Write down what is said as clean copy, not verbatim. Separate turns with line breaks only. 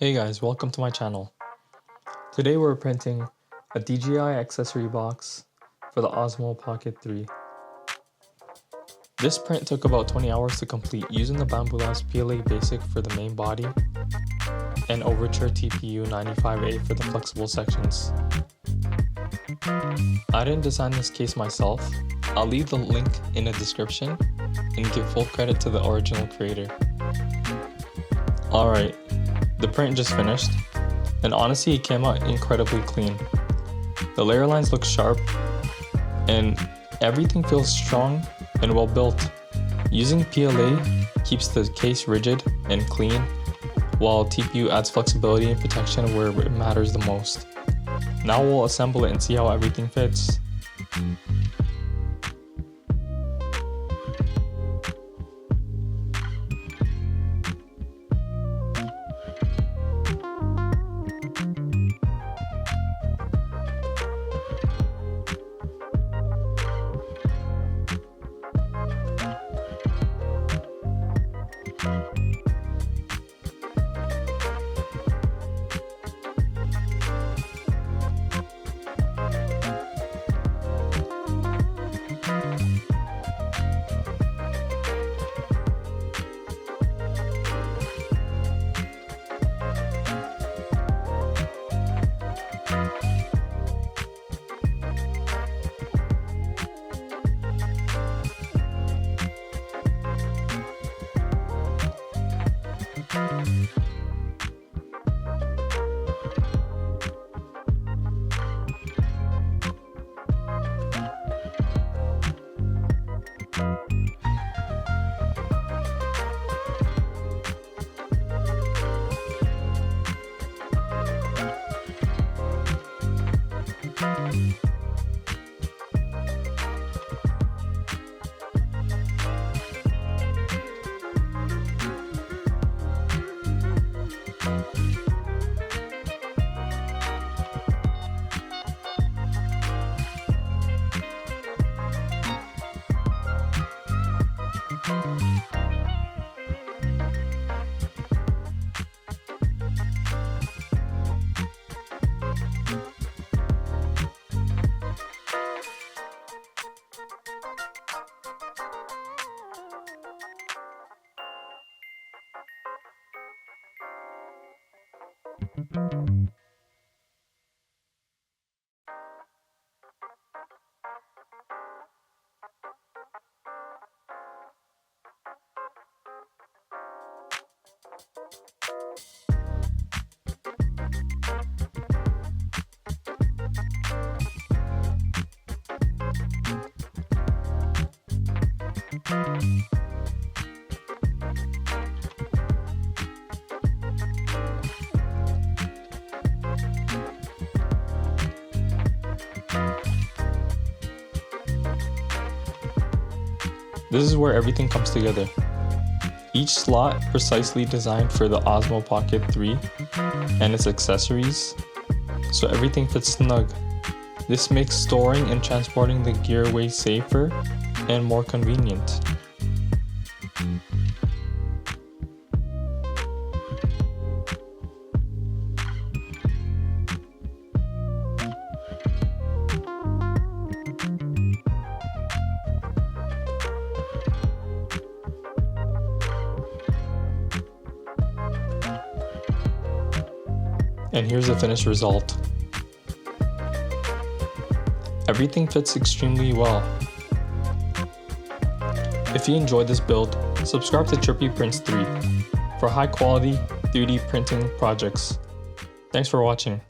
Hey guys, welcome to my channel. Today we're printing a DJI accessory box for the Osmo Pocket 3. This print took about 20 hours to complete using the Bambu Lab PLA Basic for the main body and Overture TPU 95A for the flexible sections. I didn't design this case myself. I'll leave the link in the description and give full credit to the original creator. Alright, the print just finished, and honestly it came out incredibly clean. The layer lines look sharp, and everything feels strong and well built. Using PLA keeps the case rigid and clean, while TPU adds flexibility and protection where it matters the most. Now we'll assemble it and see how everything fits. This is where everything comes together. Each slot precisely designed for the Osmo Pocket 3 and its accessories, so everything fits snug. This makes storing and transporting the gear way safer and more convenient. And here's the finished result. Everything fits extremely well. If you enjoyed this build, subscribe to Trippy Prints 3 for high quality 3D printing projects. Thanks for watching.